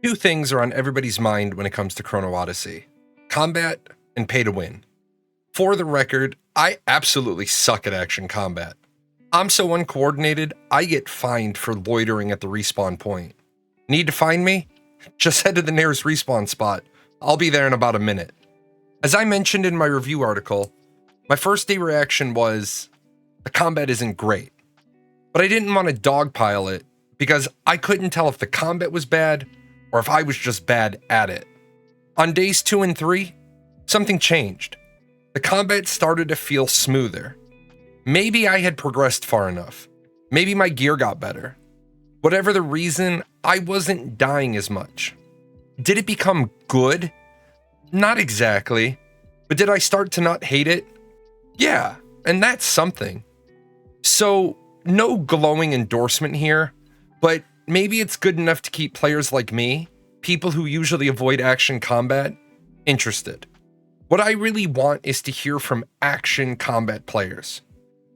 Two things are on everybody's mind when it comes to Chrono Odyssey: combat and pay to win. For the record, I absolutely suck at action combat. I'm so uncoordinated, I get fined for loitering at the respawn point. Need to find me? Just head to the nearest respawn spot. I'll be there in about a minute. As I mentioned in my review article, my first day reaction was, the combat isn't great. But I didn't want to dogpile it because I couldn't tell if the combat was bad or if I was just bad at it. On days 2 and 3, something changed. The combat started to feel smoother. Maybe I had progressed far enough. Maybe my gear got better. Whatever the reason, I wasn't dying as much. Did it become good? Not exactly. But did I start to not hate it? Yeah, and that's something. So, no glowing endorsement here, but maybe it's good enough to keep players like me, people who usually avoid action combat, interested. What I really want is to hear from action combat players.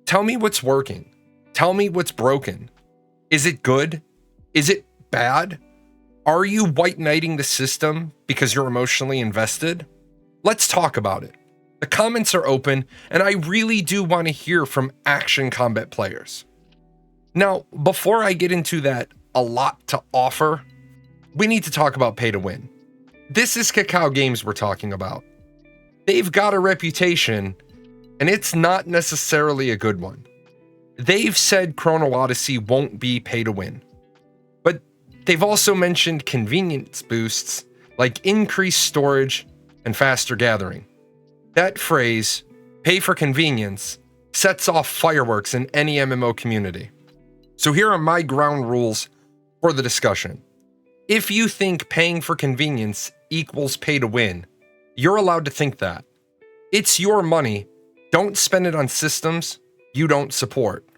Tell me what's working. Tell me what's broken. Is it good? Is it bad? Are you white knighting the system because you're emotionally invested? Let's talk about it. The comments are open, and I really do want to hear from action combat players. Now, before I get into that a lot to offer, we need to talk about pay to win. This is Kakao Games we're talking about. They've got a reputation, and it's not necessarily a good one. They've said Chrono Odyssey won't be pay to win. But they've also mentioned convenience boosts like increased storage and faster gathering. That phrase, pay for convenience, sets off fireworks in any MMO community. So here are my ground rules for the discussion. If you think paying for convenience equals pay to win, you're allowed to think that. It's your money. Don't spend it on systems you don't support.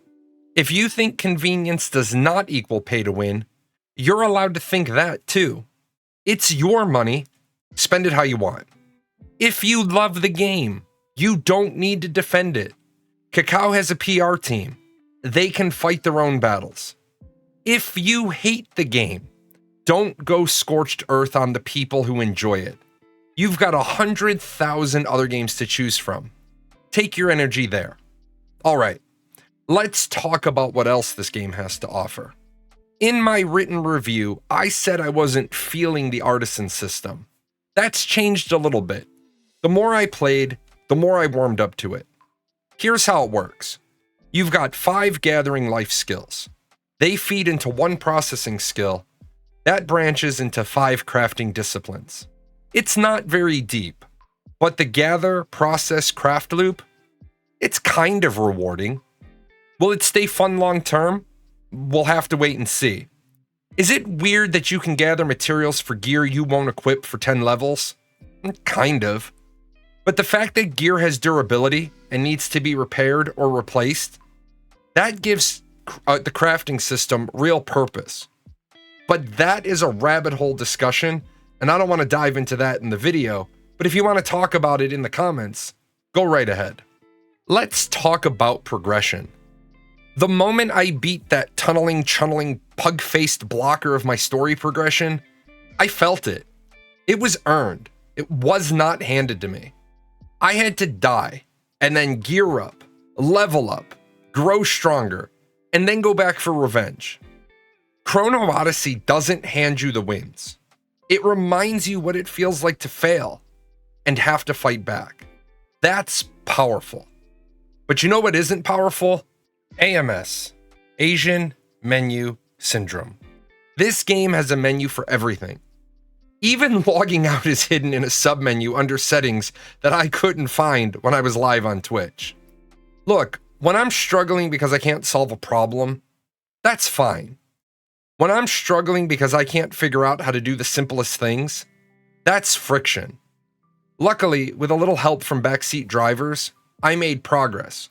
If you think convenience does not equal pay to win, you're allowed to think that too. It's your money. Spend it how you want. If you love the game, you don't need to defend it. Kakao has a PR team. They can fight their own battles. If you hate the game, don't go scorched earth on the people who enjoy it. You've got 100,000 other games to choose from. Take your energy there. All right, let's talk about what else this game has to offer. In my written review, I said I wasn't feeling the artisan system. That's changed a little bit. The more I played, the more I warmed up to it. Here's how it works. You've got 5 gathering life skills. They feed into 1 processing skill. That branches into 5 crafting disciplines. It's not very deep, but the gather, process, craft loop, it's kind of rewarding. Will it stay fun long term? We'll have to wait and see. Is it weird that you can gather materials for gear you won't equip for 10 levels? Kind of. But the fact that gear has durability and needs to be repaired or replaced, that gives the crafting system real purpose. But that is a rabbit hole discussion, and I don't want to dive into that in the video, but if you want to talk about it in the comments, go right ahead. Let's talk about progression. The moment I beat that tunneling, pug-faced blocker of my story progression, I felt it. It was earned. It was not handed to me. I had to die, and then gear up, level up, grow stronger, and then go back for revenge. Chrono Odyssey doesn't hand you the wins. It reminds you what it feels like to fail and have to fight back. That's powerful. But you know what isn't powerful? AMS, Asian Menu Syndrome. This game has a menu for everything. Even logging out is hidden in a submenu under settings that I couldn't find when I was live on Twitch. Look, when I'm struggling because I can't solve a problem, that's fine. When I'm struggling because I can't figure out how to do the simplest things, that's friction. Luckily, with a little help from backseat drivers, I made progress.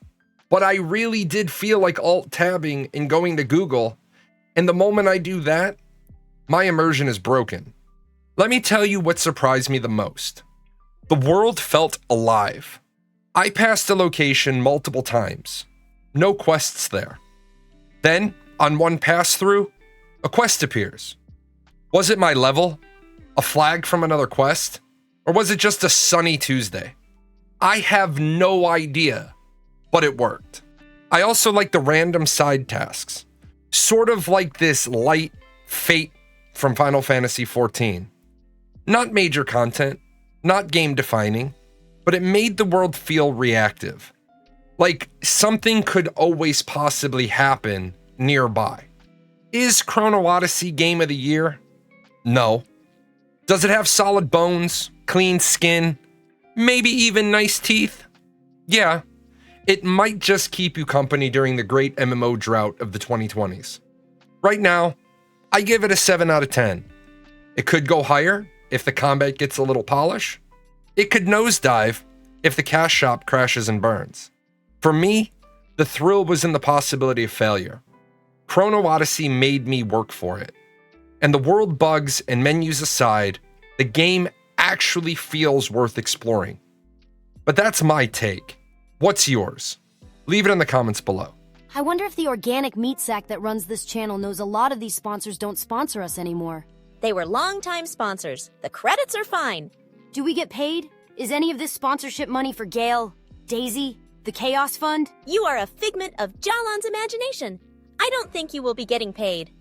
But I really did feel like alt-tabbing and going to Google, and the moment I do that, my immersion is broken. Let me tell you what surprised me the most. The world felt alive. I passed a location multiple times. No quests there. Then, on one pass-through, a quest appears. Was it my level? A flag from another quest? Or was it just a sunny Tuesday? I have no idea, but it worked. I also like the random side tasks, sort of like this light Fate from Final Fantasy XIV. Not major content, not game defining, but it made the world feel reactive. Like something could always possibly happen nearby. Is Chrono Odyssey Game of the Year? No. Does it have solid bones, clean skin, maybe even nice teeth? Yeah. It might just keep you company during the great MMO drought of the 2020s. Right now, I give it a 7 out of 10. It could go higher if the combat gets a little polish. It could nosedive if the cash shop crashes and burns. For me, the thrill was in the possibility of failure. Chrono Odyssey made me work for it. And the world bugs and menus aside, the game actually feels worth exploring. But that's my take. What's yours? Leave it in the comments below. I wonder if the organic meat sack that runs this channel knows a lot of these sponsors don't sponsor us anymore. They were longtime sponsors. The credits are fine. Do we get paid? Is any of this sponsorship money for Gale, Daisy, the Chaos Fund? You are a figment of Jahlon's imagination. I don't think you will be getting paid.